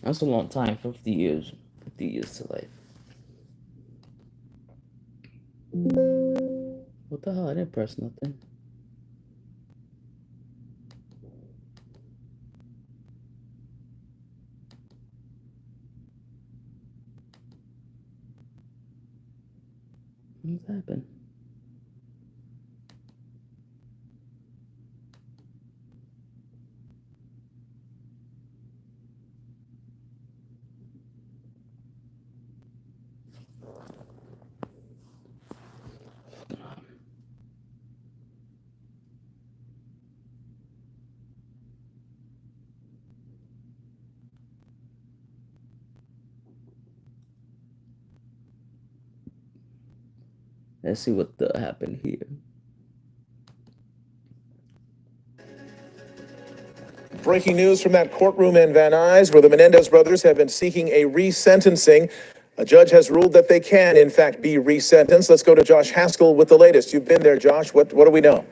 That's a long time. 50 years. 50 years to life. What the hell? I didn't press nothing. What's happened? Let's see what happened here. Breaking news from that courtroom in Van Nuys, where the Menendez brothers have been seeking a resentencing. A judge has ruled that they can, in fact, be resentenced. Let's go to Josh Haskell with the latest. You've been there, Josh. What do we know?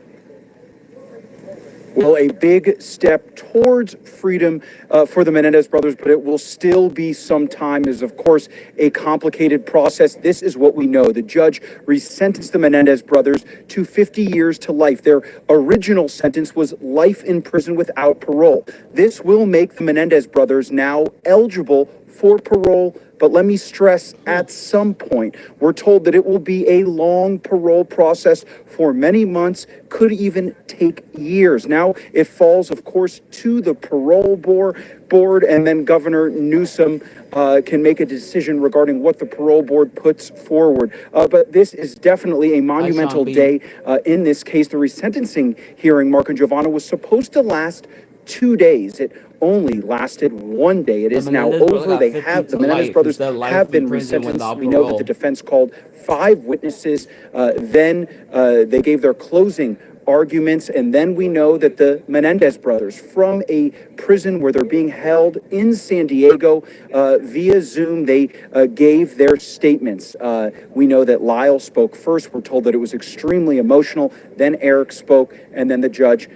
Well, a big step towards freedom for the Menendez brothers, but it will still be some time. It is, of course, a complicated process. This is what we know. The judge resentenced the Menendez brothers to 50 years to life. Their original sentence was life in prison without parole. This will make the Menendez brothers now eligible for parole, but let me stress, at some point, we're told that it will be a long parole process for many months, could even take years. Now, it falls, of course, to the parole board, and then Governor Newsom can make a decision regarding what the parole board puts forward. But this is definitely a monumental day in this case. The resentencing hearing, Mark and Giovanna, was supposed to last 2 days. It only lasted one day. It is now over. The Menendez brothers have been resentenced. We know that the defense called 5 witnesses. Then they gave their closing arguments, and then we know that the Menendez brothers, from a prison where they're being held in San Diego via Zoom, they gave their statements. We know that Lyle spoke first. We're told that it was extremely emotional. Then Eric spoke, and then the judge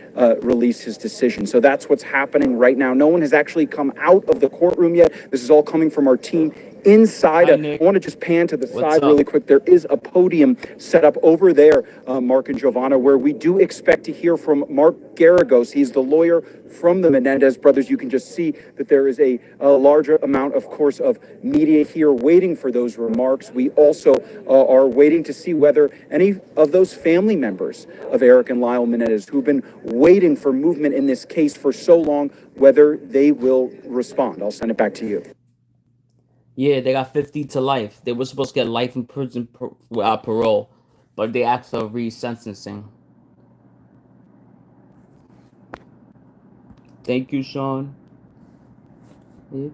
released his decision. So that's what's happening right now. No one has actually come out of the courtroom yet. This is all coming from our team inside. I want to just pan to the side really quick. There is a podium set up over there, Mark and Giovanna, where we do expect to hear from Mark Garagos. He's the lawyer from the Menendez brothers. You can just see that there is a larger amount, of course, of media here waiting for those remarks. We also are waiting to see whether any of those family members of Eric and Lyle Menendez, who've been waiting for movement in this case for so long, whether they will respond. I'll send it back to you. Yeah, they got 50 to life. They were supposed to get life in prison without parole, but they asked for resentencing. Thank you, Sean. Yeah.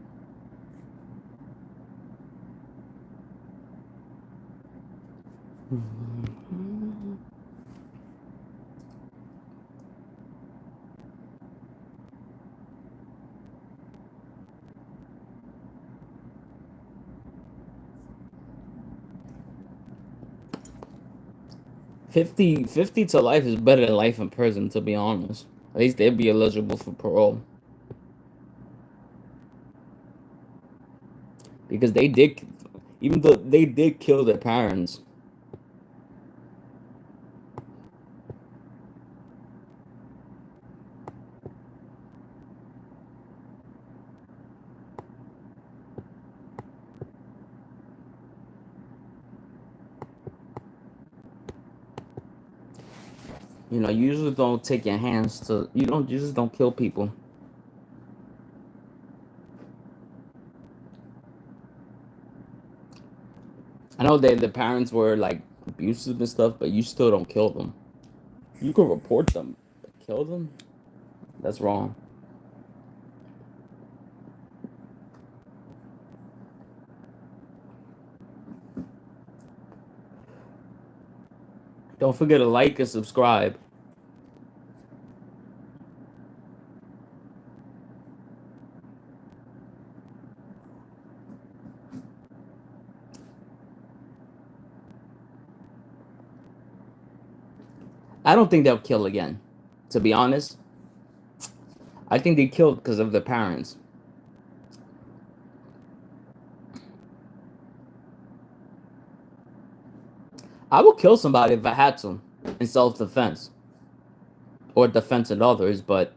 50 to life is better than life in prison, to be honest. At least they'd be eligible for parole. Because they did, even though they did kill their parents. You know, you usually don't take your hands to, you just don't kill people. I know that the parents were like abusive and stuff, but you still don't kill them. You can report them, but kill them? That's wrong. Don't forget to like and subscribe. I don't think they'll kill again, to be honest. I think they killed because of the parents. I would kill somebody if I had to, in self-defense or defense of others. But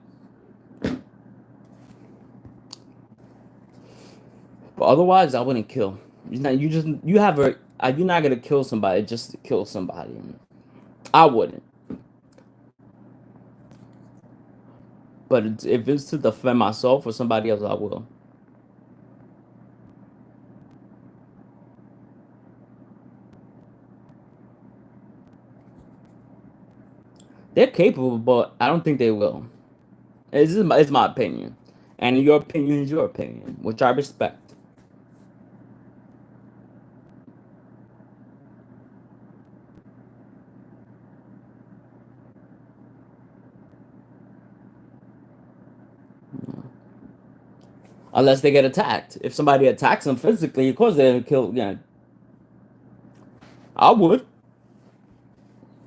otherwise, I wouldn't kill. You're not gonna kill somebody just to kill somebody. I wouldn't. But if it's to defend myself or somebody else, I will. They're capable, but I don't think they will. It's my opinion. And your opinion is your opinion, which I respect. Unless they get attacked. If somebody attacks them physically, of course they're gonna kill. Yeah, I would.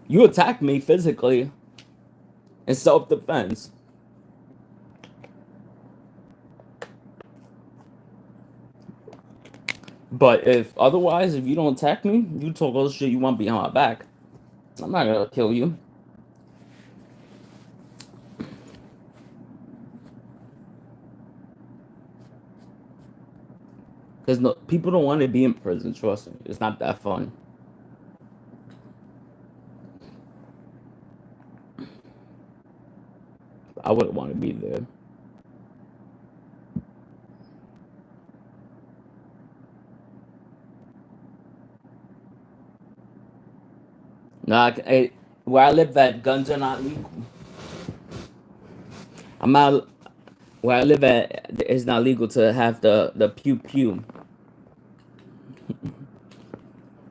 You attack me physically in self-defense. But if otherwise, if you don't attack me, you talk all the shit you want behind my back, I'm not gonna kill you. Because no, people don't want to be in prison, trust me. It's not that fun. I wouldn't want to be there. Where I live at, guns are not legal. I'm not. Where I live at, it's not legal to have the pew pew.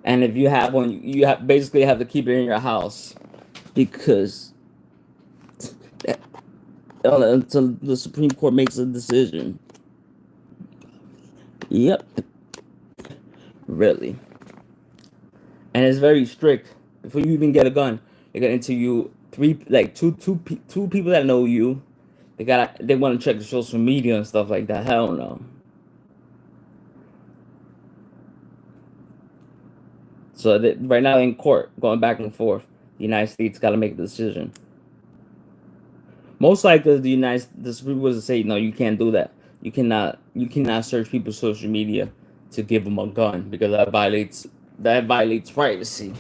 And if you have one, you basically have to keep it in your house because until the Supreme Court makes a decision. Yep, really. And it's very strict. Before you even get a gun, they got into you two people that know you. They want to check the social media and stuff like that. Hell no. So right now in court, going back and forth, the United States got to make a decision. Most likely, the Supreme Court will say no, you can't do that. You cannot search people's social media to give them a gun because that violates privacy.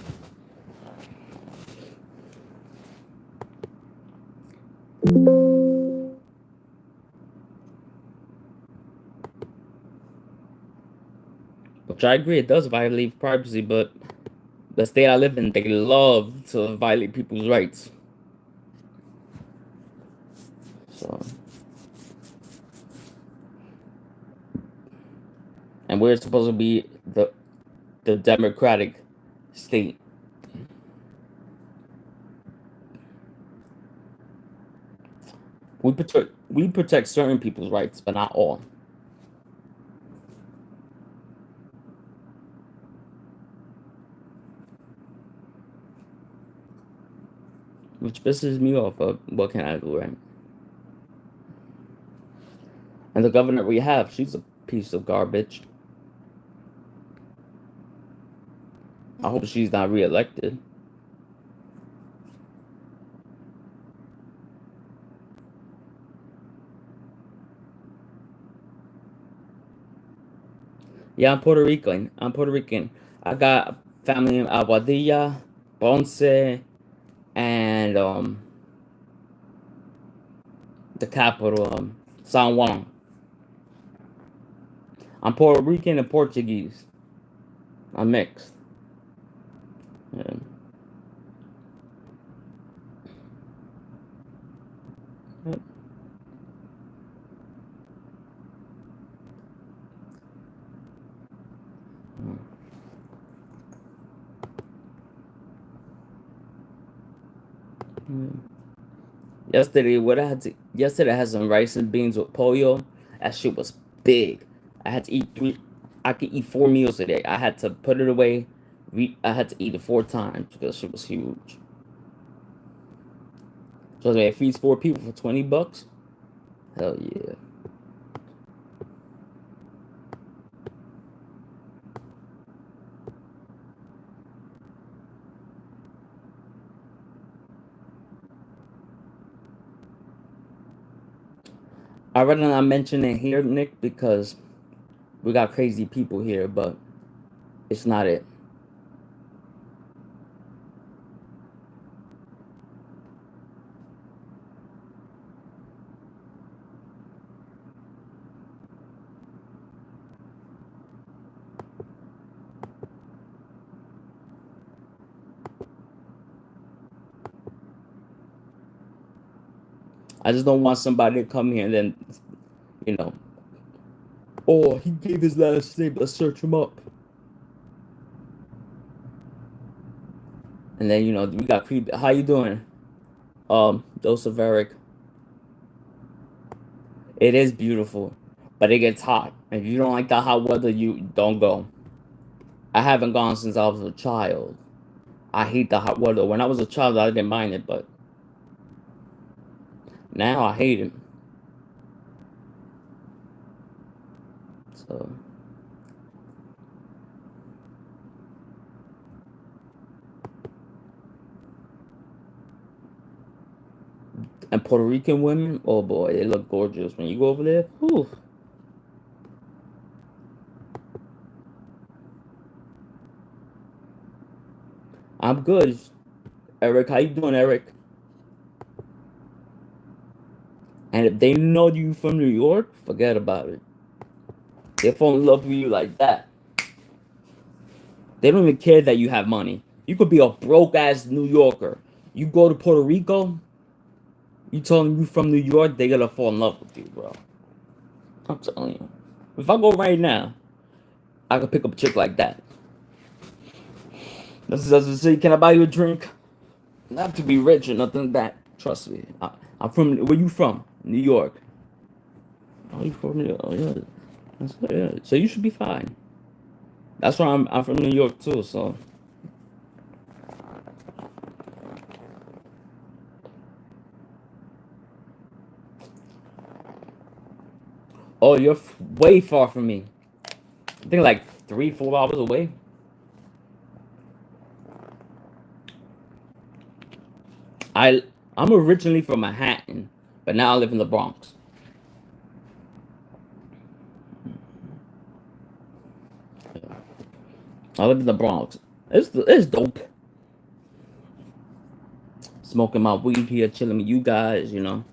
Which I agree, it does violate privacy, but the state I live in, they love to violate people's rights. So, and we're supposed to be the democratic state. We protect certain people's rights, but not all. Which pisses me off, but what can I do, right? And the governor we have, she's a piece of garbage. I hope she's not reelected. Yeah, I'm Puerto Rican. I got family in Aguadilla, Ponce, and the capital, San Juan. I'm Puerto Rican and Portuguese. I'm mixed. Yeah. Yep. Yesterday I had some rice and beans with pollo. That shit was big. I had to eat I could eat 4 meals a day. I had to put it away. I had to eat it 4 times because shit was huge. So it feeds 4 people for $20. Hell yeah. I'd rather not mention it here, Nick, because we got crazy people here, but it's not it. I just don't want somebody to come here and then, you know, oh, he gave his last name, let's search him up. And then, you know, we got creep. How you doing? Joseph Eric. It is beautiful, but it gets hot. If you don't like the hot weather, you don't go. I haven't gone since I was a child. I hate the hot weather. When I was a child, I didn't mind it, but now I hate it. So, and Puerto Rican women, oh boy, they look gorgeous when you go over there. Whew. I'm good, Eric. How you doing, Eric? And if they know you from New York, forget about it. They fall in love with you like that. They don't even care that you have money. You could be a broke ass New Yorker. You go to Puerto Rico, you tell them you from New York, they gonna fall in love with you, bro. I'm telling you. If I go right now, I could pick up a chick like that. This doesn't say, can I buy you a drink? Not to be rich or nothing like that. Trust me. I'm from, where you from? New York. Oh, you from New York? Oh, yeah. That's good, yeah. So you should be fine. That's why I'm from New York too, so. Oh, you're way far from me. I think like 3-4 hours away. I'm originally from Manhattan, but now I live in the Bronx. I live in the Bronx. It's dope. Smoking my weed here, chilling with you guys, you know.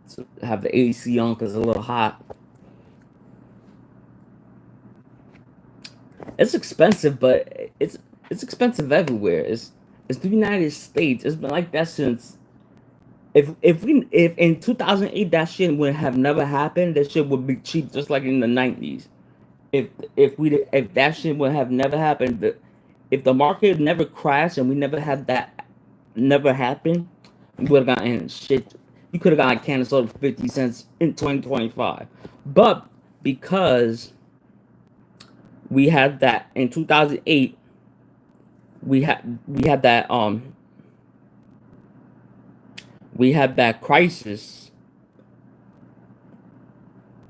So have the AC on because it's a little hot. It's expensive, but it's expensive everywhere. It's the United States. It's been like that since. If in 2008 that shit would have never happened, that shit would be cheap just like in the 90s. If that shit would have never happened, if the market never crashed and we never had that never happened, we would have gotten shit. You could have gotten a can of soda for 50 cents in 2025. But because we had that in 2008, we had that we had that crisis.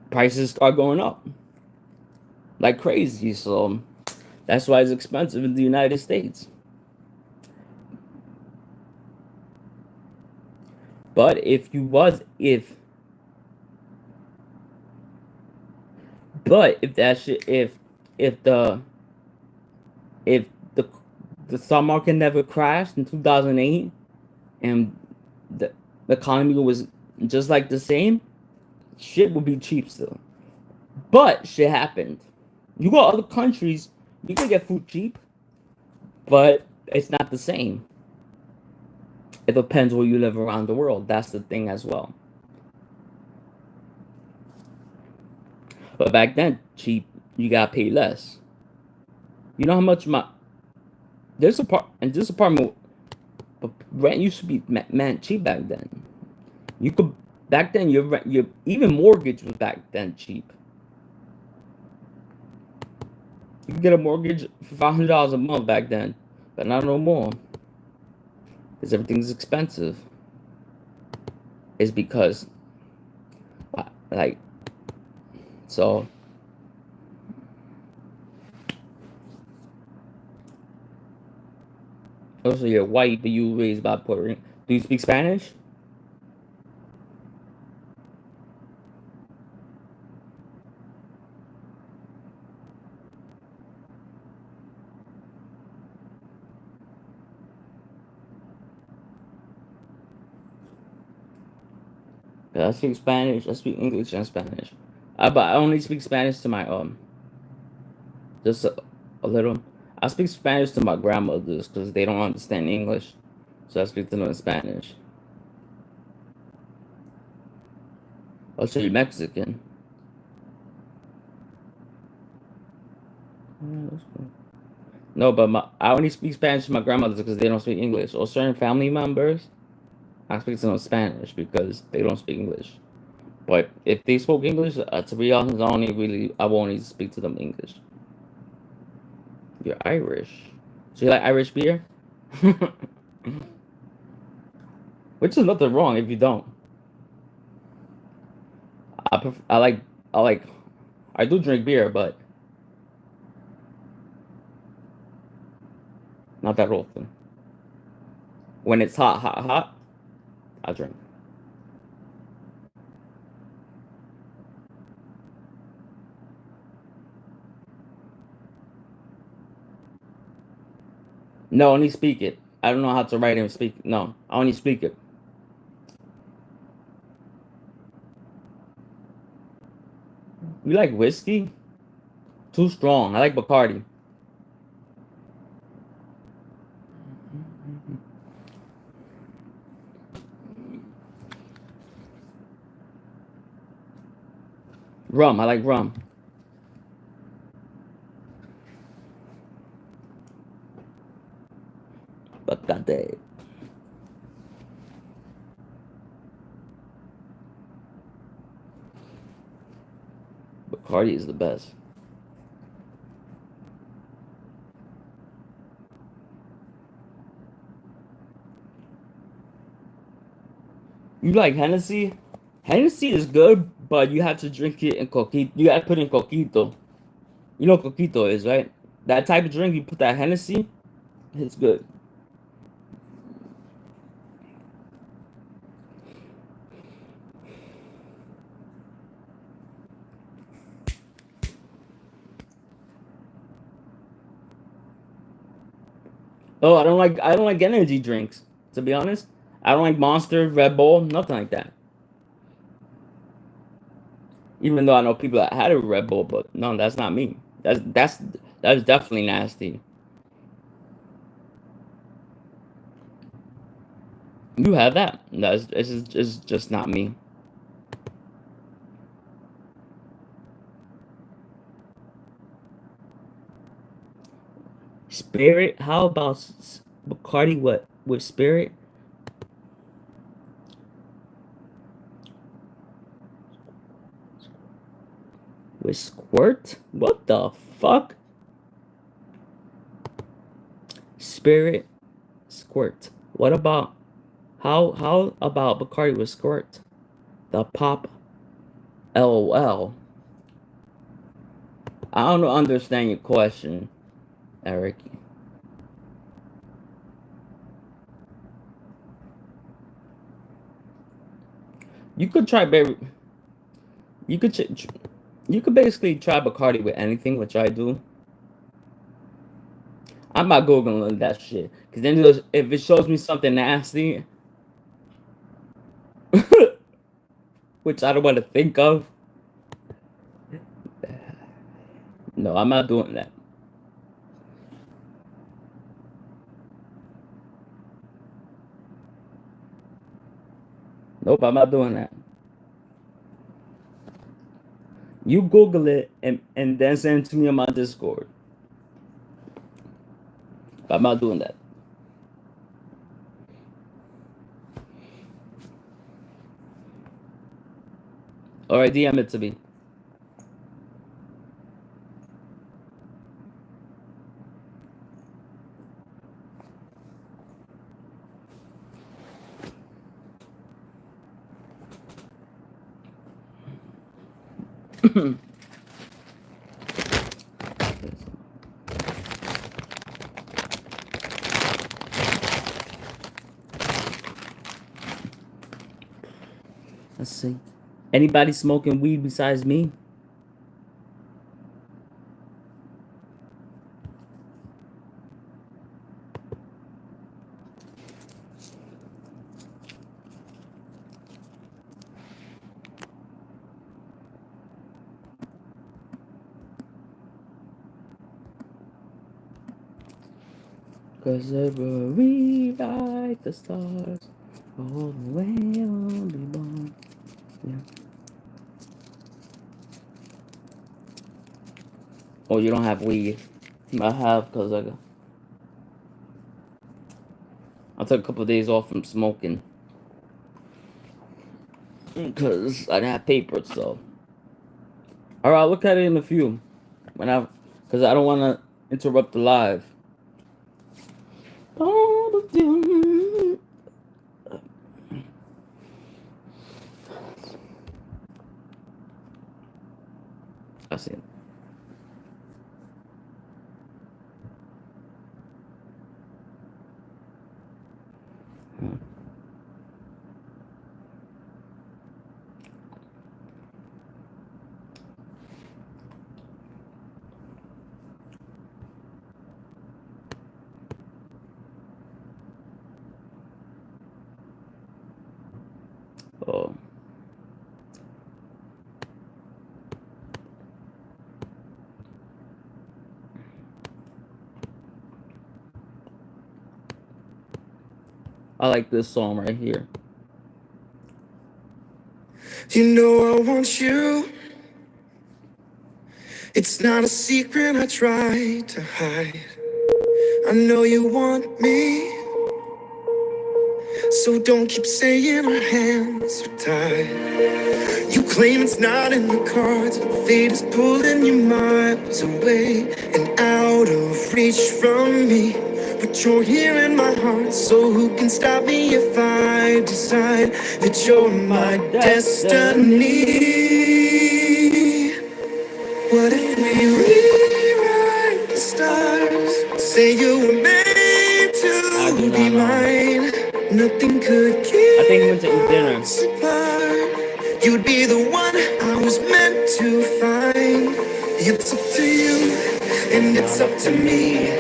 Prices start going up like crazy, so that's why it's expensive in the United States. But if you was but if that shit if the if the stock market never crashed in 2008 and the economy was just like the same, shit would be cheap still. But shit happened. You go to other countries, you can get food cheap, but it's not the same. It depends where you live around the world. That's the thing as well. But back then, cheap, you got paid less. You know how much this apartment, but rent used to be man cheap back then. You could back then your even mortgage was back then cheap. You could get a mortgage for $500 a month back then, but not no more. Because everything's expensive. It's because, like, so. Also, you're white, but you raised by Puerto Rican. Do you speak Spanish? Yeah, I speak Spanish. I speak English and Spanish. But I only speak Spanish to my just a little. I speak Spanish to my grandmothers because they don't understand English, so I speak to them in Spanish. I'll show you Mexican. No, but I only speak Spanish to my grandmothers because they don't speak English. Or certain family members, I speak to them in Spanish because they don't speak English. But if they spoke English, to be honest, I won't even speak to them English. You're Irish. So you like Irish beer? Which is nothing wrong if you don't. I like, I like, I do drink beer, but not that often. When it's hot, I drink. No, only speak it. I don't know how to write and speak. No, I only speak it. You like whiskey? Too strong. I like Bacardi. Rum. I like rum. Bacardi. Bacardi is the best. You like Hennessy? Hennessy is good, but you have to drink it in coquito. You gotta put in coquito. You know what coquito is, right? That type of drink, you put that Hennessy, it's good. Oh, I don't like energy drinks, to be honest. I don't like Monster, Red Bull, nothing like that. Even though I know people that had a Red Bull, but no, that's not me. That's definitely nasty. You have that. It's just not me. Spirit? How about Bacardi? What with Spirit? With Squirt? What the fuck? Spirit, Squirt. What about how about Bacardi with Squirt? The pop, LOL. I don't understand your question, Eric. You could try berry. You could you could basically try Bacardi with anything, which I do. I'm not googling that shit because then if it shows me something nasty, which I don't want to think of, no, I'm not doing that. Nope, I'm not doing that. You Google it and then send it to me on my Discord. I'm not doing that. Alright, DM it to me. Let's see. Anybody smoking weed besides me? Cause I will rewrite the stars all the way on the bone. Yeah. Oh, you don't have weed. I have because I took a couple of days off from smoking because I didn't have paper. So, all right, I'll look at it in a few because I don't want to interrupt the live. I see it. Oh. I like this song right here. You know I want you. It's not a secret I try to hide. I know you want me, so don't keep saying our hands are tied. You claim it's not in the cards, fate is pulling you miles away and out of reach from me. But you're here in my heart, so who can stop me if I decide that you're my destiny? What if we rewrite the stars? Say you were made to be mine. Nothing could I think we went to eat keep dinner. us apart. You'd be the one I was meant to find. It's up to you, and it's up to me.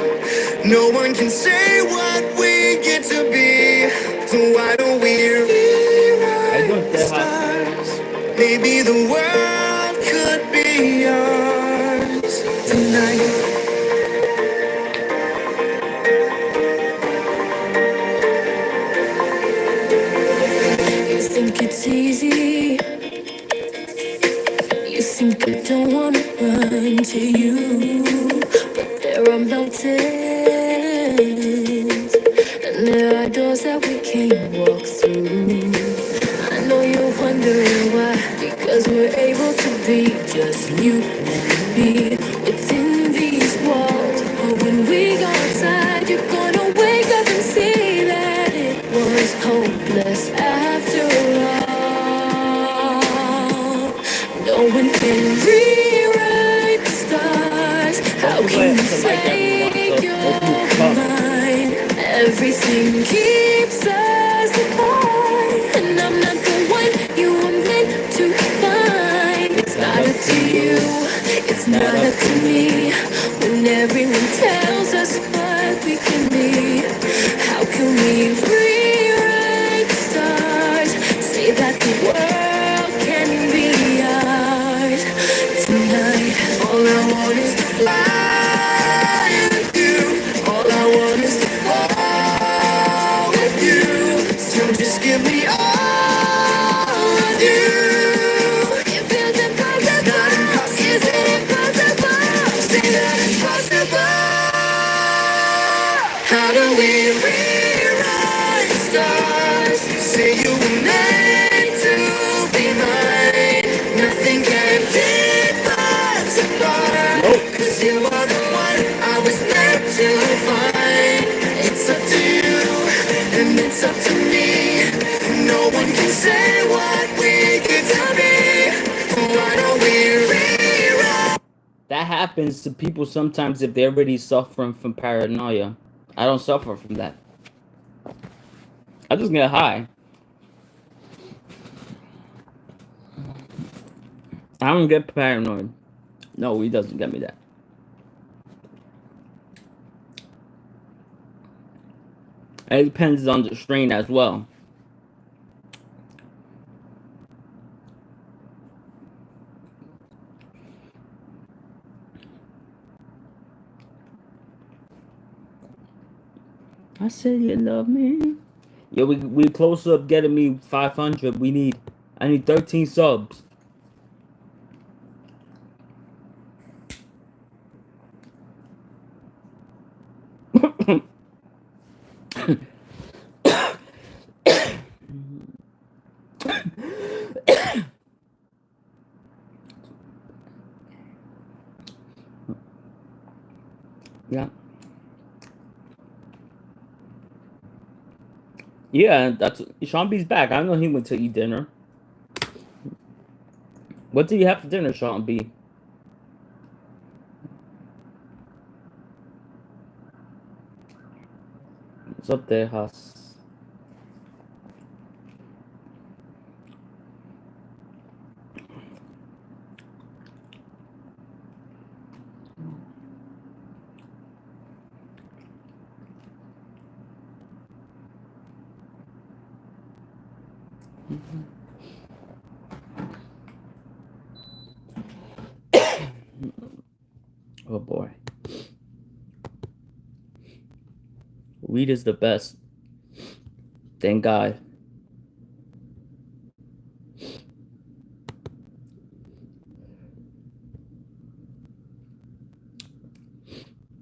No one can say what we get to be. So why don't we rewrite the stars? Maybe the world could be ours tonight. You think it's easy. You think I don't wanna run to you, but there are mountains and there are doors that we can't walk through. I know you're wondering why, because we're able to be just you and me within these walls. But when we go outside, you're gonna wake up and see that it was hopeless after all. No one can rewrite the stars. How can you say you're mine? Everything keeps us apart, and I'm not the one you were meant to find. It's not up to you, it's not up to me. When everyone tells us what we can be, how can we rewrite the stars? Say that the world can be ours tonight. All I want is to fly with you. All I want is to fall with you. So just give me all of you. It feels impossible. It's not impossible. Is it impossible? Say that it's possible. How do we rewrite the stars? Say you were made to be mine. Nothing can keep us apart. Cause you are the one I was meant to find. It's up to you, and it's up to me. No one can say what we get to be. Why don't we rewrite? That happens to people sometimes if they're already suffering from paranoia. I don't suffer from that. I just get high. I don't get paranoid. No, he doesn't get me that. It depends on the strain as well. I said you love me. Yeah, we close up getting me 500. I need 13 subs. Yeah. Yeah, that's Sean B's back. I know he went to eat dinner. What did you have for dinner, Sean B? What's up there, Huss? Oh boy. Weed is the best. Thank God.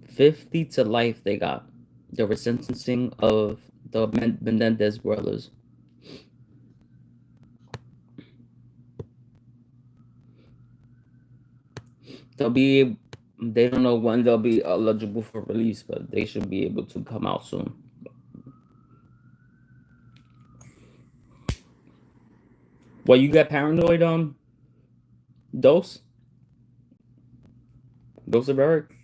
50 to life they got. The resentencing of the Menendez brothers. They don't know when they'll be eligible for release, but they should be able to come out soon. Well, you got paranoid, dose? Dose of Eric?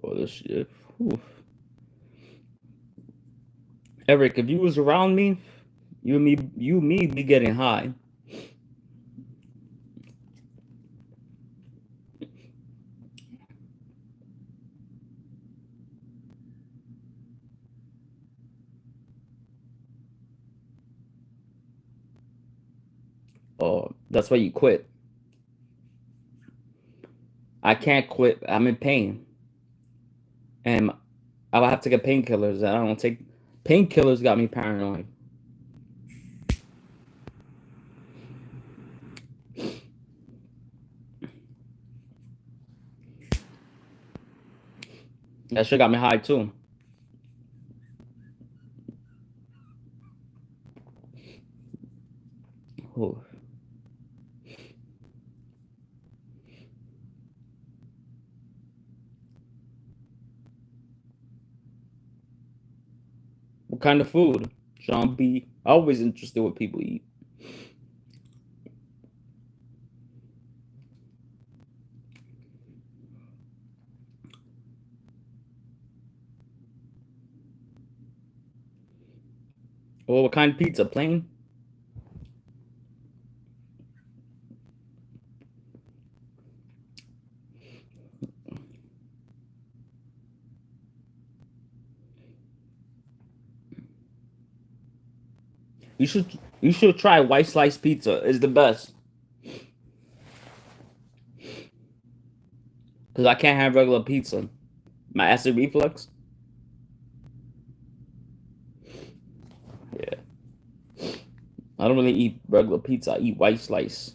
Oh, this shit. Whew. Eric, if you was around me, you and me be getting high. Oh, that's why you quit. I can't quit. I'm in pain. And I will have to get painkillers. I don't take painkillers. Got me paranoid. That shit got me high too. Ooh. What kind of food? Sean B. Always interested what people eat. Well, what kind of pizza? Plain? You should try white slice pizza. It's the best. Cause I can't have regular pizza. My acid reflux. Yeah. I don't really eat regular pizza. I eat white slice.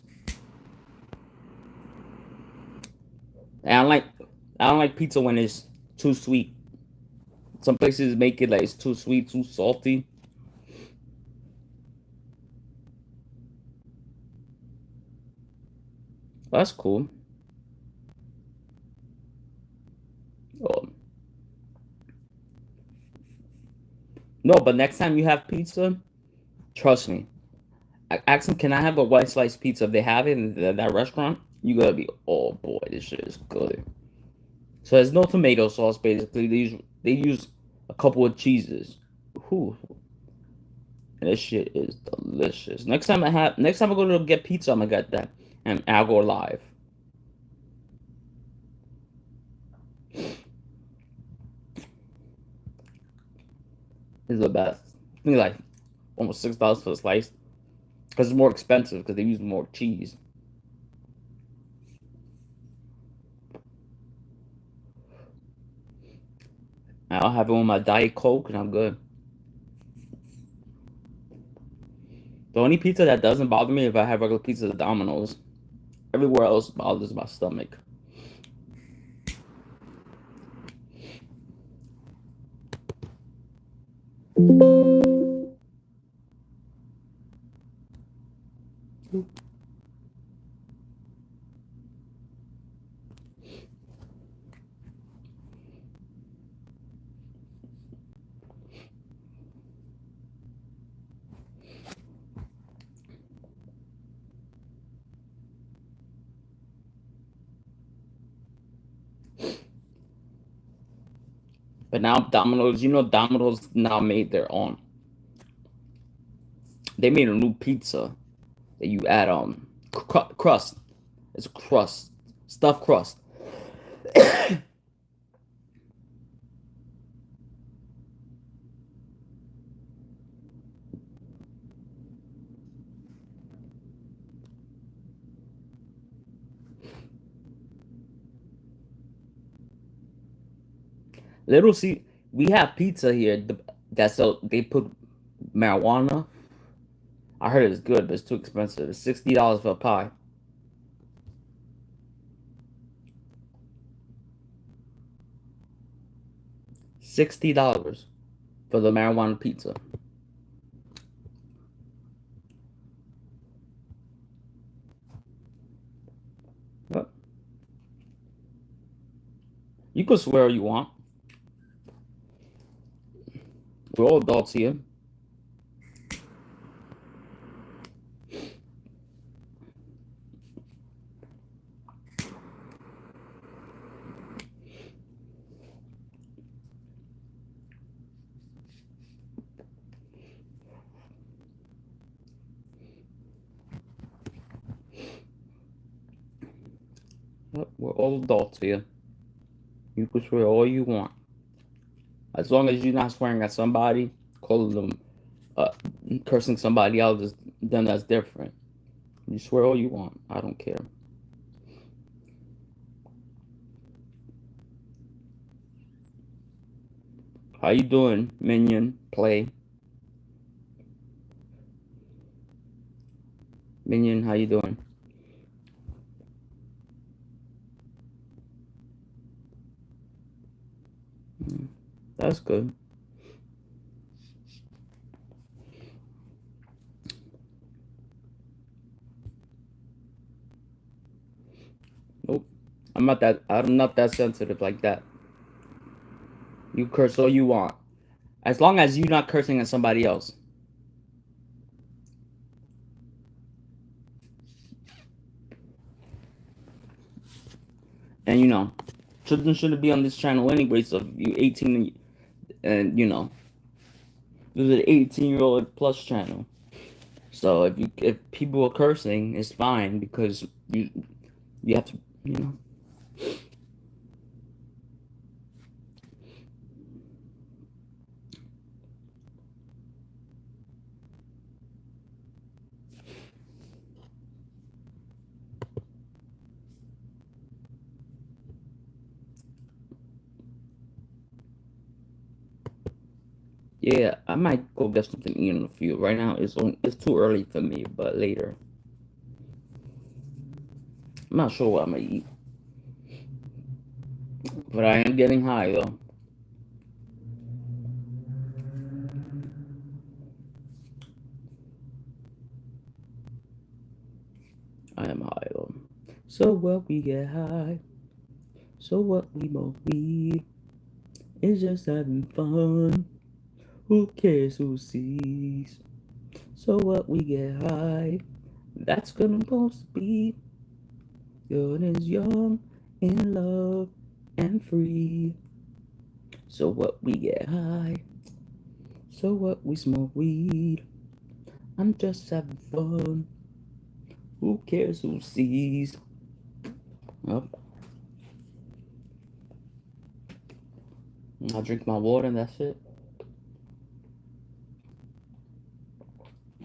And I don't like pizza when it's too sweet. Some places make it like it's too sweet, too salty. That's cool. Oh. No, but next time you have pizza, trust me. Ask them, can I have a white slice pizza? If they have it in that restaurant, you gotta be, oh boy, this shit is good. So there's no tomato sauce. Basically, they use a couple of cheeses. Whew. And this shit is delicious. Next time I go to get pizza, I'm gonna get that, and I'll go live. It's the best. I think like almost $6 for a slice because it's more expensive because they use more cheese. I'll have it with my Diet Coke and I'm good. The only pizza that doesn't bother me if I have regular pizza is Domino's. Everywhere else bothers my stomach. But now Domino's, Domino's now made their own. They made a new pizza that you add crust. It's a crust, stuffed crust. Little C, we have pizza here they put marijuana. I heard it's good, but it's too expensive. It's $60 for a pie. $60 for the marijuana pizza. What? You can swear all you want. We're all adults here. We're all adults here. You can swear all you want. As long as you're not swearing at somebody, calling them, uh, cursing somebody else, then that's different. You swear all you want. I don't care. How you doing, Minion? Play. Minion, how you doing? That's good. Nope. I'm not that sensitive like that. You curse all you want. As long as you're not cursing at somebody else. And children shouldn't be on this channel anyway, so if you're 18 and this is an 18-year-old plus channel. So if people are cursing, it's fine because you have to Yeah, I might go get something to eat in a few. Right now, it's too early for me, but later. I'm not sure what I'm gonna eat, but I am getting high though. I am high though. So what, we get high. So what, we smoke weed. It's just having fun. Who cares who sees? So what, we get high. That's gonna supposed to be. Good as young, in love, and free. So what, we get high. So what, we smoke weed. I'm just having fun. Who cares who sees? Well, I drink my water and that's it.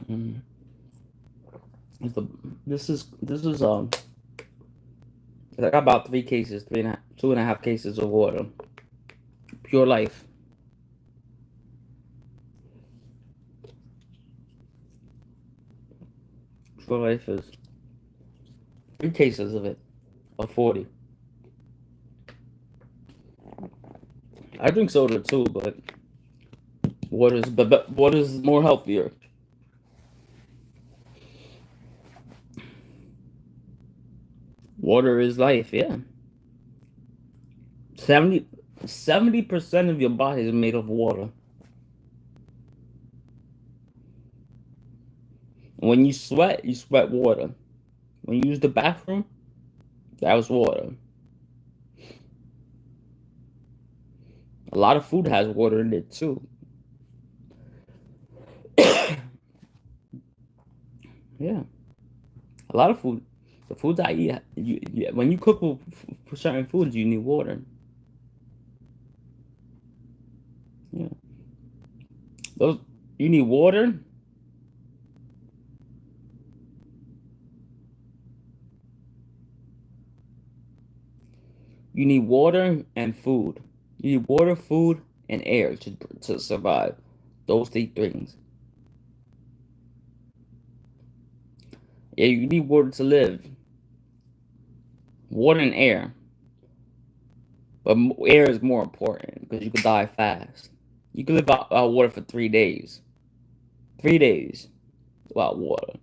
Mm. This is I got about 3 cases, 2.5 cases of water. Pure Life. Pure Life is 3 cases of it, of 40. I drink soda too, but water's more healthier. Water is life, yeah. 70% of your body is made of water. When you sweat water. When you use the bathroom, that was water. A lot of food has water in it too. Yeah, a lot of food. The foods I eat, when you cook for certain foods, you need water. Yeah, those you need water. You need water and food. You need water, food, and air to survive. Those 3 things. Yeah, you need water to live. Water and air. But air is more important because you could die fast. You can live out water for 3 days. 3 days without water.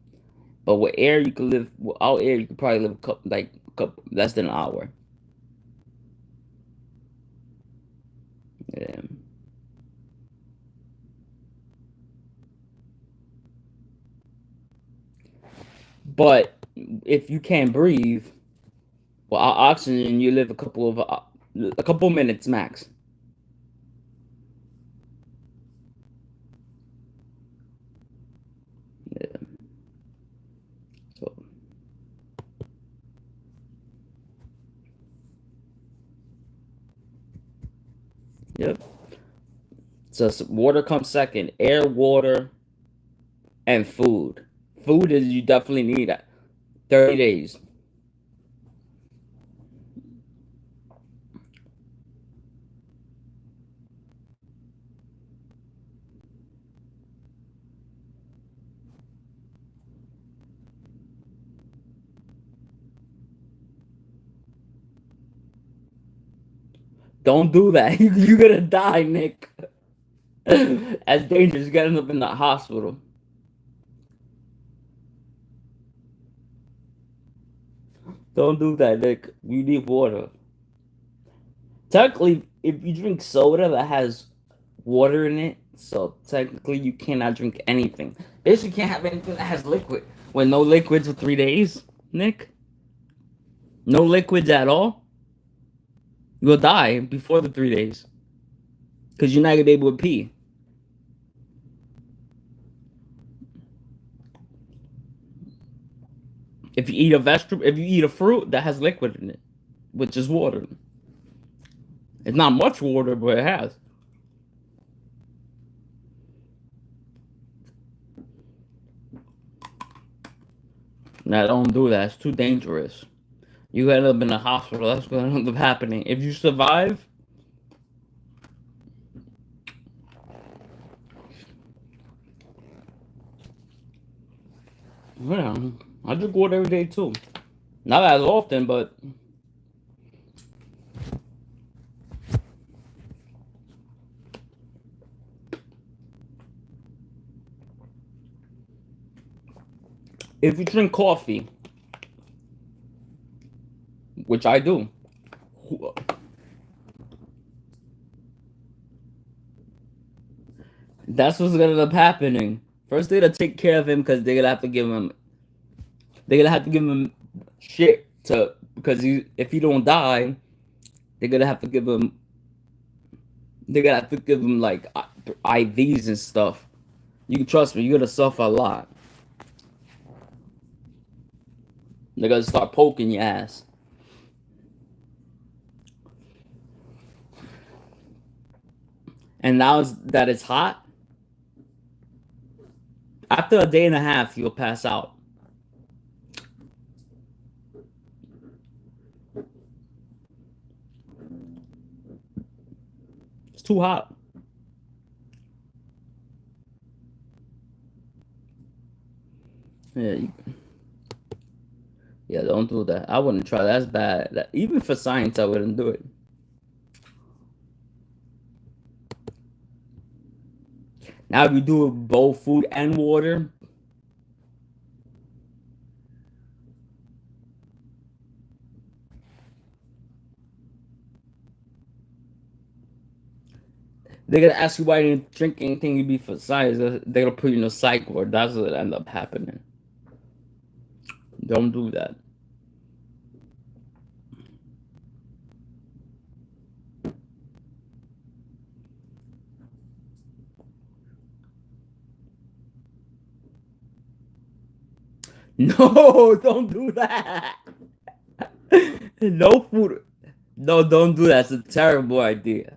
But with air, you can live without air. You could probably live less than an hour. Yeah. But if you can't breathe without oxygen, you live a couple minutes max. Yeah. So yep. So water comes second. Air, water, and food. Food is you definitely need that. 30 days. Don't do that. You're gonna die, Nick. That's dangerous. You're gonna end up in the hospital. Don't do that, Nick. You need water. Technically, if you drink soda that has water in it, so technically you cannot drink anything. Basically, you can't have anything that has liquid. When no liquids for 3 days, Nick. No liquids at all. You'll die before the 3 days because you're not gonna be able to pee. If you eat a vegetable, if you eat a fruit that has liquid in it, which is water, it's not much water, but it has. Now don't do that. It's too dangerous. You end up in the hospital. That's going to end up happening. If you survive, yeah, I drink water every day too. Not as often, but if you drink coffee, which I do, That's what's gonna end up happening. First, they're gonna take care of him because they're gonna have to give him. They're gonna have to give him shit to because if he don't die, they're gonna have to give him. They're gonna have to give him like IVs and stuff. You can trust me. You're gonna suffer a lot. They're gonna start poking your ass. And now that it's hot, after a day and a half, you'll pass out. It's too hot. Yeah, yeah. Don't do that. I wouldn't try. That's bad. Even for science, I wouldn't do it. Now, if you do both food and water, they're gonna ask you why you didn't drink anything. You be for science. They're gonna put you in a psych ward. That's what end up happening. Don't do that. No, don't do that. No food. No, don't do that. It's a terrible idea.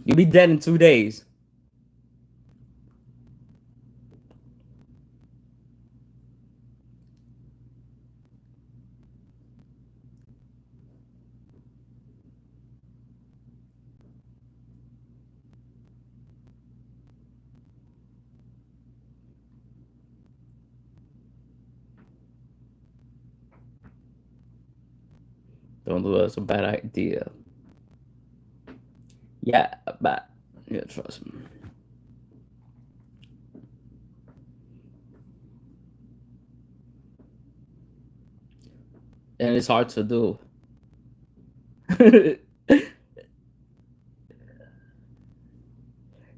You'll be dead in 2 days. Don't do that. It's a bad idea. Yeah, but yeah, trust me. And it's hard to do.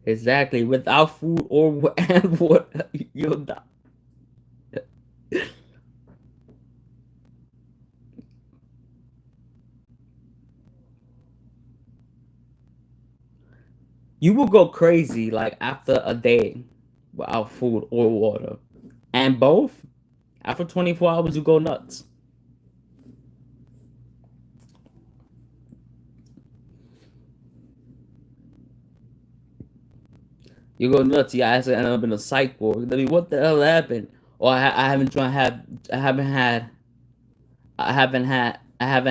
Exactly. Without food or and water, you'll die. You will go crazy like after a day without food or water. And both, after 24 hours, you go nuts. You go nuts. You actually end up in a psych ward. I mean, what the hell happened? Or I haven't tried have I haven't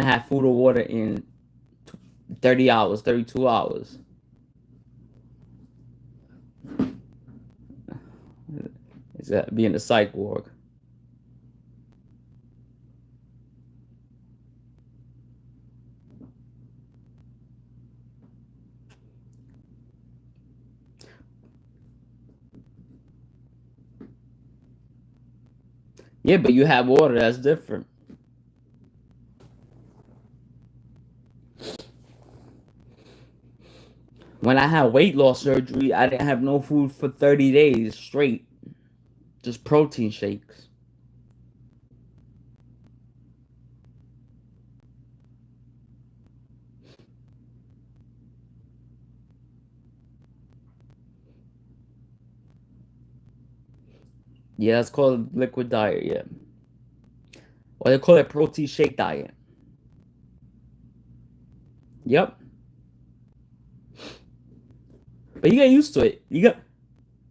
had food or water in 30 hours, 32 hours. Is that being a psych ward? Yeah, but you have water. That's different. When I had weight loss surgery, I didn't have no food for 30 days straight. Just protein shakes. Yeah, it's called liquid diet, yeah. Or they call it protein shake diet. Yep. But you get used to it. You got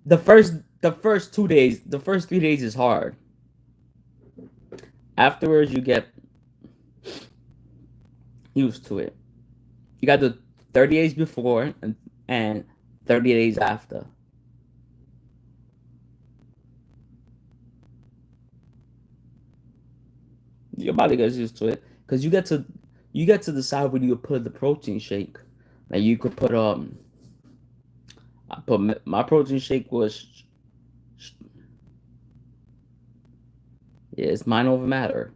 the first 2 days, the first 3 days is hard. Afterwards you get used to it. You got the 30 days before and 30 days after. Your body gets used to it. Because you get to decide when you put the protein shake. Like you could put I put my protein shake was yeah, it's mind over matter.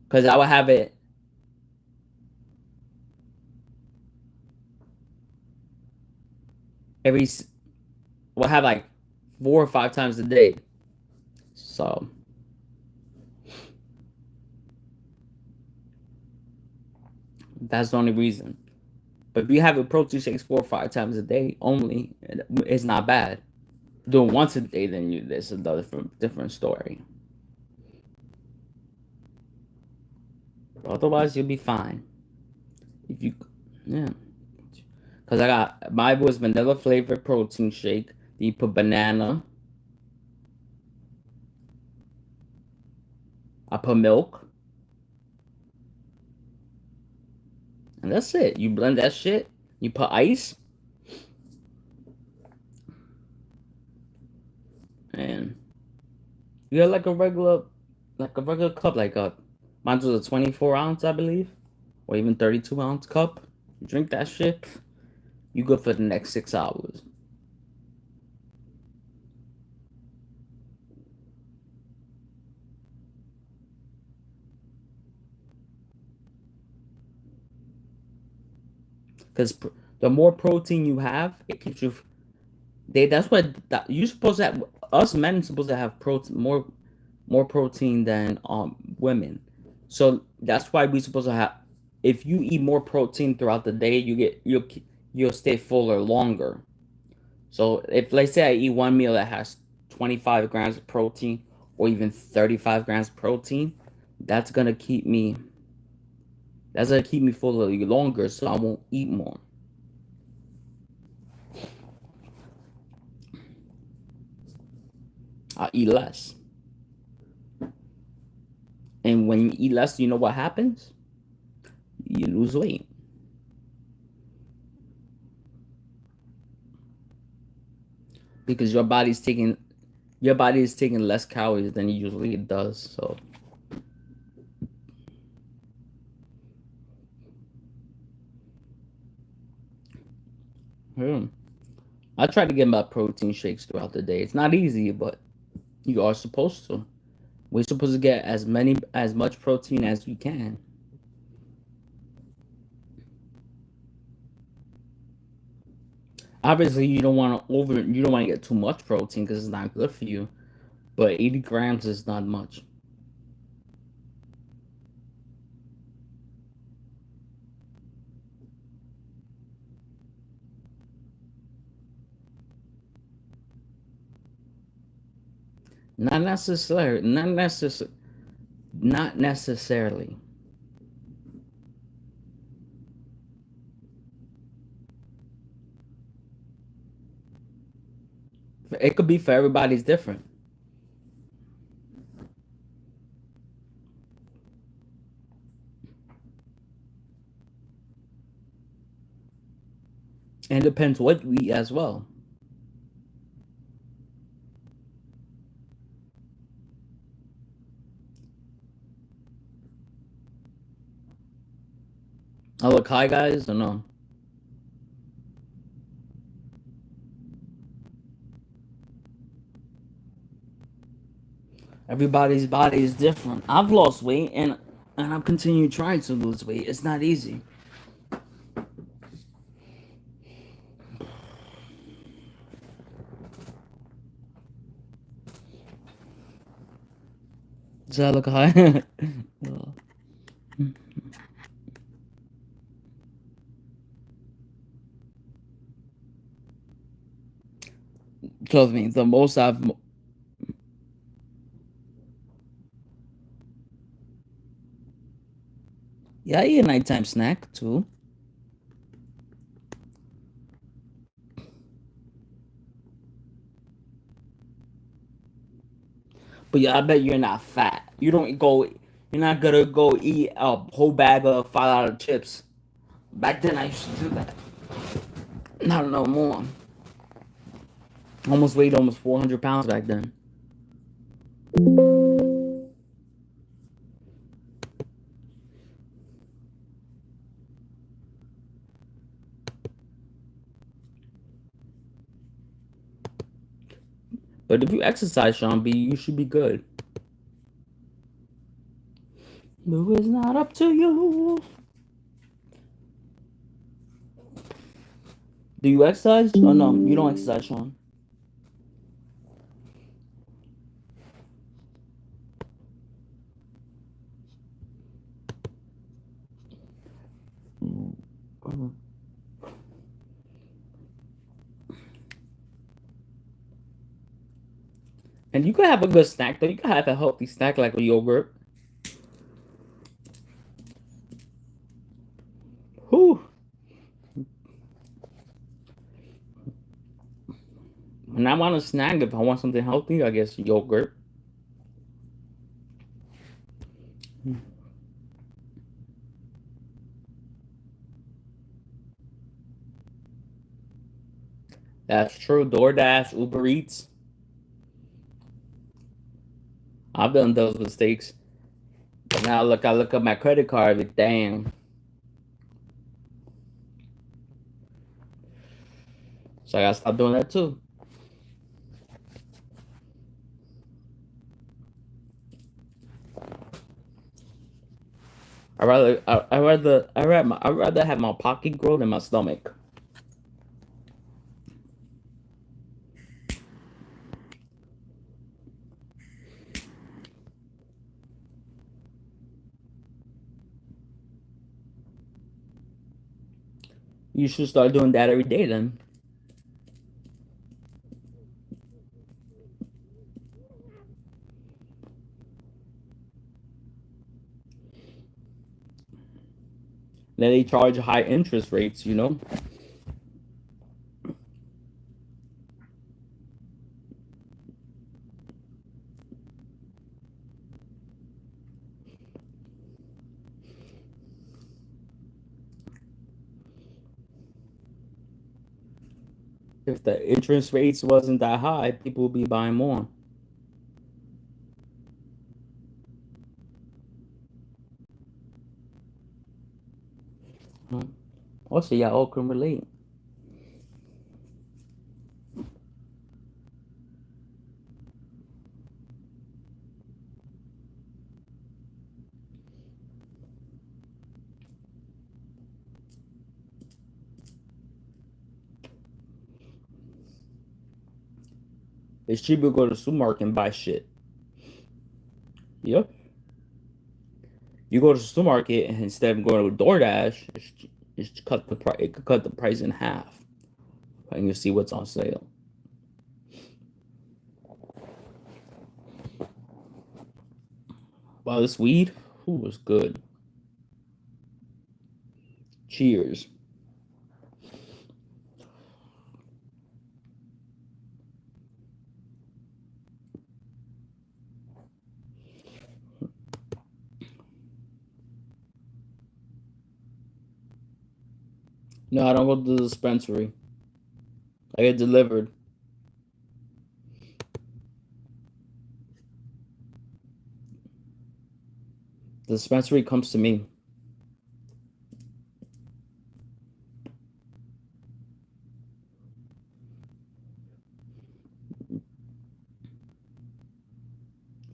Because I would have it every we'll have like 4 or 5 times a day. So that's the only reason. But if you have a protein shakes 4 or 5 times a day only, it's not bad. Doing once a day, then there's a different story. Otherwise, you'll be fine. If you, yeah. Because I got, mine was vanilla flavored protein shake. You put banana. I put milk. And that's it. You blend that shit. You put ice. And you got like a regular cup. Mine was a 24-ounce, I believe. Or even 32-ounce cup. You drink that shit. You good for the next 6 hours. Because the more protein you have, it keeps you. That's what you're supposed to have. Us men are supposed to have protein more protein than women. So that's why we're supposed to have. If you eat more protein throughout the day, you'll stay fuller longer. So if, let's say, I eat one meal that has 25 grams of protein or even 35 grams of protein, that's gonna keep me fuller longer, so I won't eat more. I'll eat less. And when you eat less, you know what happens? You lose weight. Because your body is taking less calories than it usually does. So I try to get my protein shakes throughout the day. It's not easy, but you are supposed to. We're supposed to get as much protein as we can. Obviously, you don't want to get too much protein because it's not good for you. But 80 grams is not much. Not necessarily. It could be for everybody's different. And it depends what you eat as well. I look high, guys, or no? Everybody's body is different. I've lost weight and I'm continuing trying to lose weight. It's not easy. Does that look high? Trust me, the most I've. Yeah, I eat a nighttime snack too. But yeah, I bet you're not fat. You don't go. You're not gonna go eat a whole bag of $5 chips. Back then, I used to do that. Not no more. Almost weighed almost 400 pounds back then. But if you exercise, Sean B, you should be good. No, it's not up to you. Do you exercise? Oh no, you don't exercise, Sean. And you could have a good snack though. You could have a healthy snack like a yogurt. Whew. When I want a snack, if I want something healthy, I guess yogurt. That's true. DoorDash, Uber Eats. I've done those mistakes. But now look, I look at my credit card, but damn. So I gotta stop doing that too. I rather have my pocket grow than my stomach. You should start doing that every day then. Then they charge high interest rates, you know? If the interest rates wasn't that high, people would be buying more. Also, y'all all can relate. It's cheaper to go to the supermarket and buy shit. Yep. You go to the supermarket and instead of going to DoorDash, it's cut the price. It could cut the price in half, and you see what's on sale. Wow, this weed, was good. Cheers. No, I don't go to the dispensary. I get delivered. The dispensary comes to me.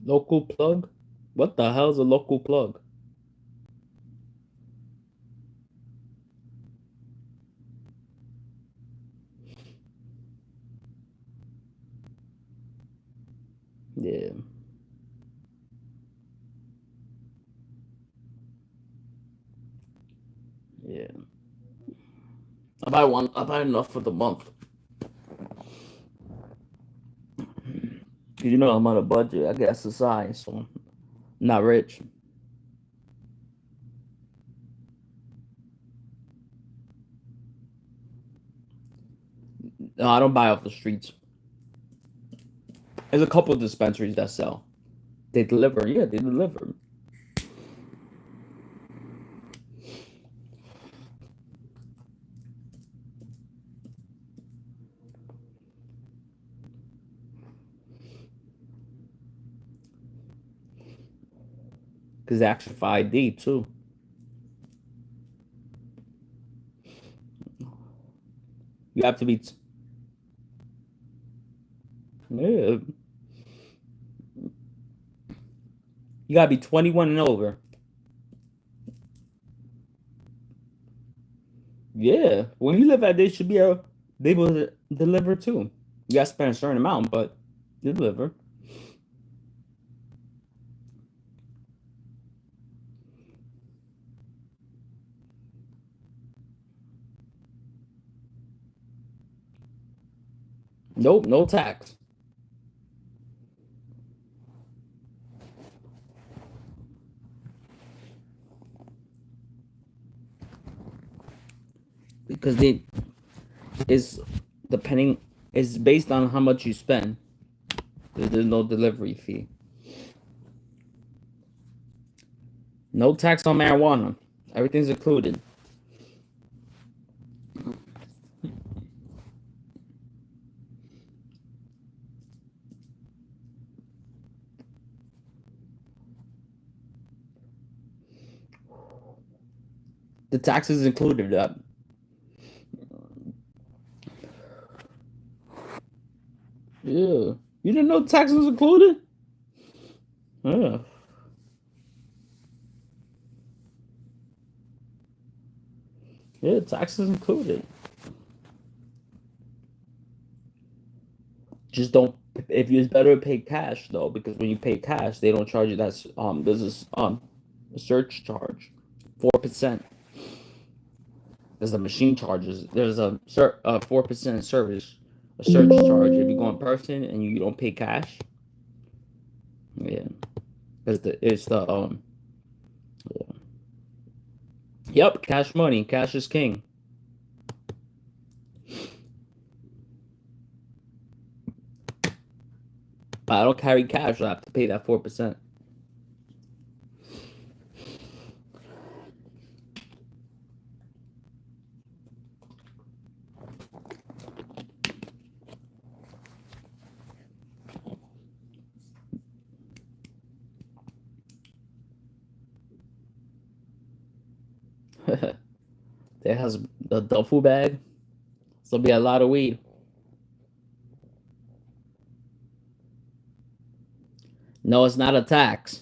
Local plug? What the hell is a local plug? Yeah. Yeah. I buy one. I buy enough for the month. You know I'm on a budget. I guess the size, so I'm not rich. No, I don't buy off the streets. There's a couple of dispensaries that sell. They deliver. Yeah, they deliver. Because they ask you for ID too. You have to be. Yeah. You gotta be 21 and over. Yeah. When you live out there, you should be able. they will deliver too. You got to spend a certain amount, but they deliver. Nope, no tax. Because they is depending is based on how much you spend. There's no delivery fee. No tax on marijuana. Everything's included. The taxes included. Yeah. You didn't know taxes included? Yeah. Yeah, taxes included. Just don't. If it's better to pay cash though, because when you pay cash, they don't charge you that. There's this a search charge, 4%. There's a machine charges. There's a 4% service, a search charge if you go in person and you don't pay cash. Yeah, because it's the yeah. Yep, cash money. Cash is king. I don't carry cash. I have to pay that 4%. It has the duffel bag. So be a lot of weed. No, it's not a tax.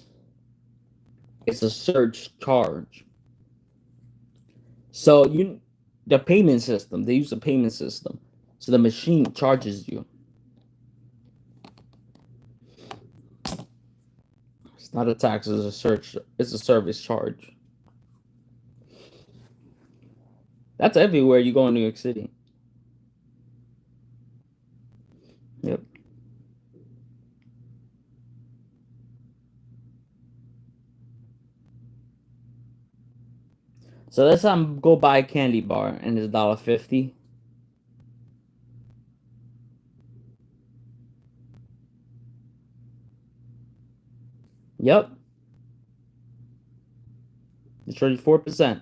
It's a surge charge. So the payment system. They use a payment system. So the machine charges you. It's not a tax. It's a search. It's a service charge. That's everywhere you go in New York City. Yep. So let's go buy a candy bar and it's $1.50. Yep. They charge you 4%.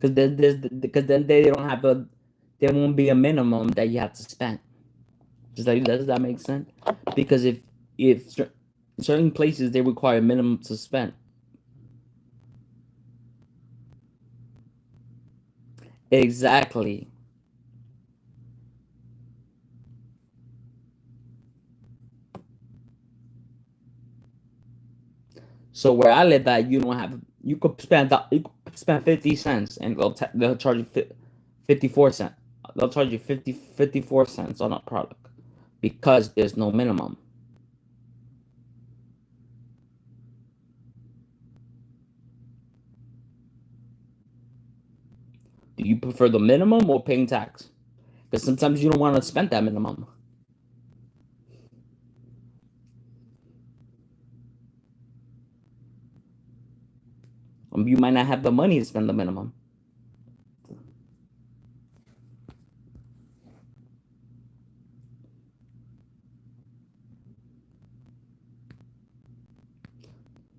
Because then they don't have there won't be a minimum that you have to spend. Does that make sense? Because if certain places they require a minimum to spend. Exactly. So where I live at, you don't have. You could spend 50 cents and they'll charge you 54 cents. They'll charge you 54 cents on a product because there's no minimum. Do you prefer the minimum or paying tax? Because sometimes you don't want to spend that minimum. You might not have the money to spend the minimum.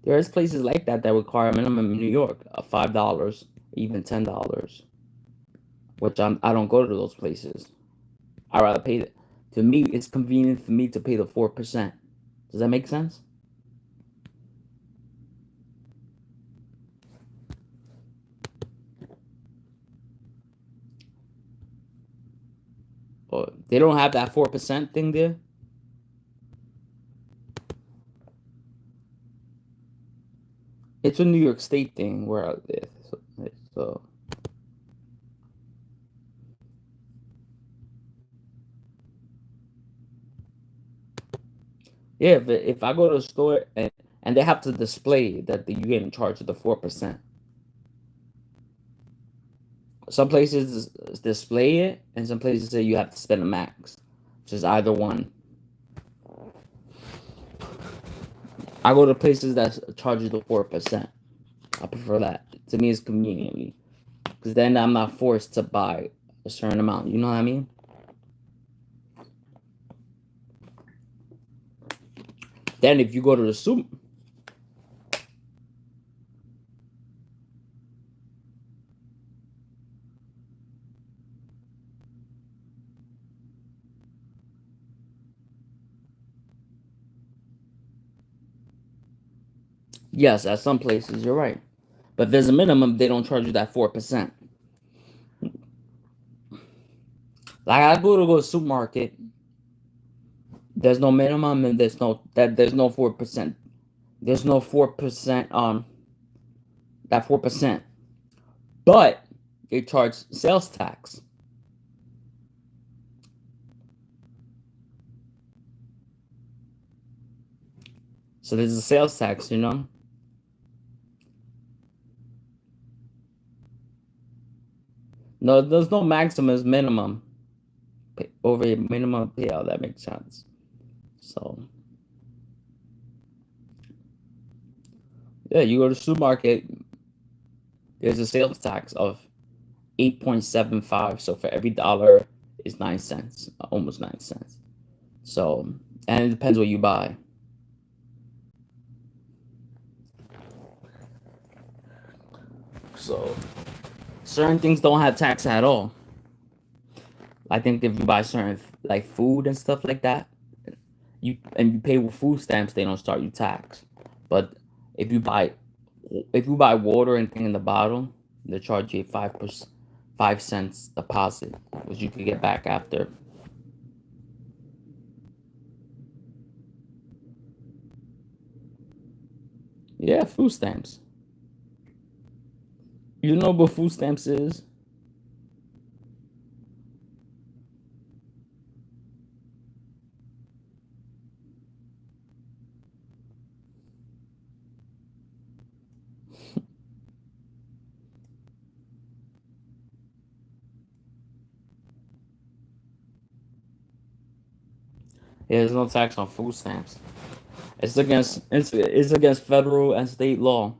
There's places like that that require a minimum in New York of $5, even $10, which I don't go to those places. I rather pay it. To me, it's convenient for me to pay the 4%. Does that make sense? Or they don't have that 4% thing there. It's a New York State thing where I live. So yeah, if I go to a store and they have to display that you get in charge of the 4%. Some places display it, and some places say you have to spend a max, which is either one. I go to places that charge you the 4%. I prefer that. To me, it's conveniently, because then I'm not forced to buy a certain amount. You know what I mean? Then if you go to the soup, yes, at some places you're right, but if there's a minimum, they don't charge you that 4%. Like I go to a supermarket, there's no minimum and there's no 4%. There's no 4%. That 4%, but they charge sales tax. So there's a sales tax, you know. No, there's no maximum, minimum. Over a minimum payout, that makes sense. So yeah, you go to the supermarket, there's a sales tax of 8.75. So for every dollar is 9 cents, almost 9 cents. So, and it depends what you buy. So certain things don't have tax at all. I think if you buy certain like food and stuff like that, you pay with food stamps, they don't start you tax. But if you buy water and thing in the bottle, they charge you a 5%, 5 cents deposit, which you can get back after. Yeah, food stamps. You know what food stamps is? Yeah, there's no tax on food stamps. It's against federal and state law.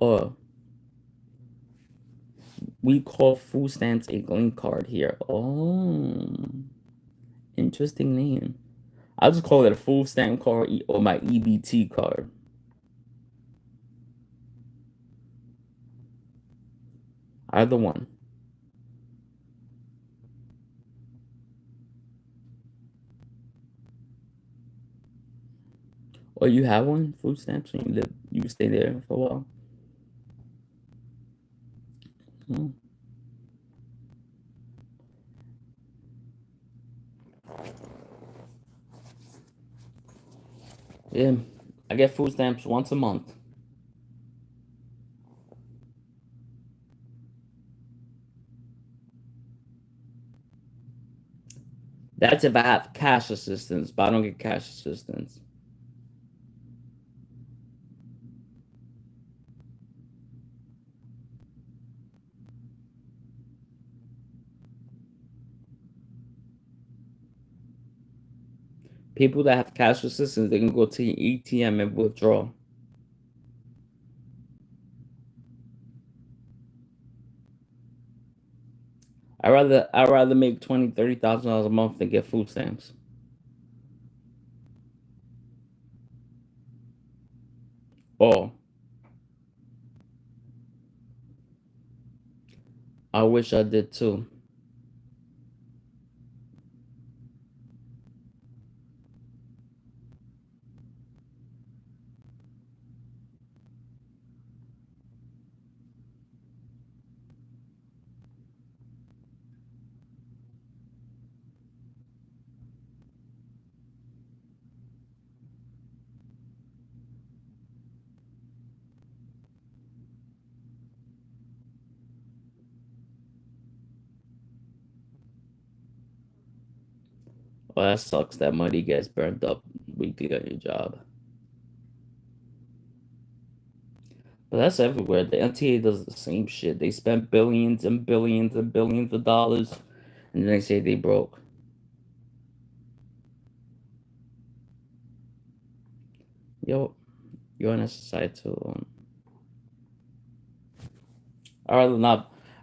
Uh, we call food stamps a green card here. Oh, interesting name. I'll just call it a food stamp card or my EBT card. Either one. Or you have one, food stamps, and you stay there for a while. Hmm. Yeah, I get food stamps once a month. That's if I have cash assistance, but I don't get cash assistance. People that have cash assistance, they can go to your ATM and withdraw. I rather make $20,000-$30,000 a month than get food stamps. Oh, I wish I did too. Well, that sucks. That money gets burned up weekly on your job. But that's everywhere. The NTA does the same shit. They spend billions and billions and billions of dollars, and then they say they broke. Yo, you're on SSI too. I'd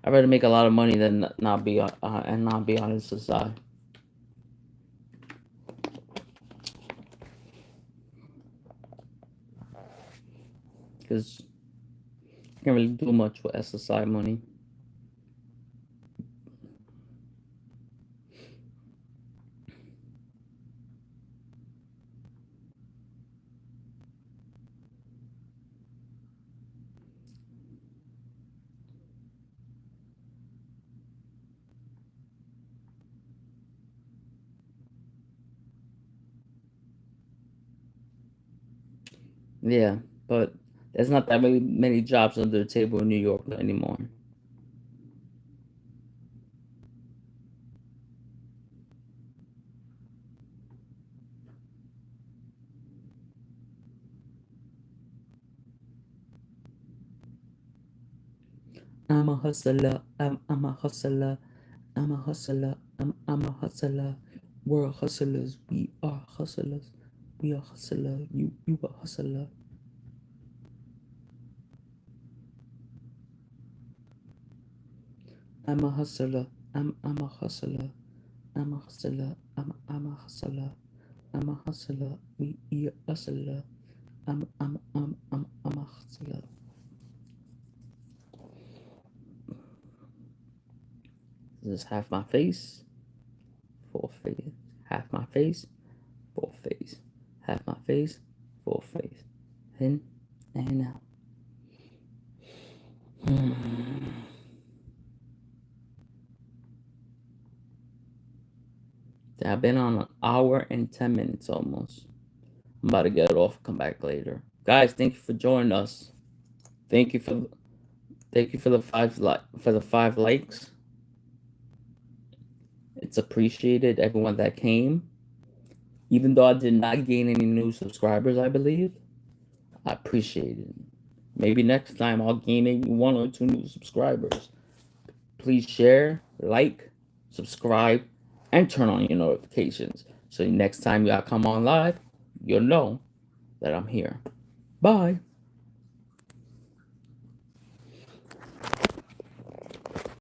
rather make a lot of money than not be on and not be on SSI. Because you can't really do much with SSI money. Yeah, but there's not that many jobs under the table in New York anymore. I'm a hustler. I'm a hustler. I'm a hustler. I'm a hustler. We're hustlers. We are hustlers. We are hustler. You a hustler. I'm a hustler. I'm a hustler. I'm a hustler. I'm a hustler. I'm a hustler. We are hustler. I'm a hustler. This is half my face, full face. Half my face, full face. Half my face, full face. In and out. I've been on 1 hour and 10 minutes almost. I'm about to get it off. Come back later, guys. Thank you for joining us. Thank you for the 5 likes. It's appreciated. Everyone that came, even though I did not gain any new subscribers, I believe. I appreciate it. Maybe next time I'll gain maybe 1 or 2 new subscribers. Please share, like, subscribe, and turn on your notifications. So next time y'all come on live, you'll know that I'm here. Bye.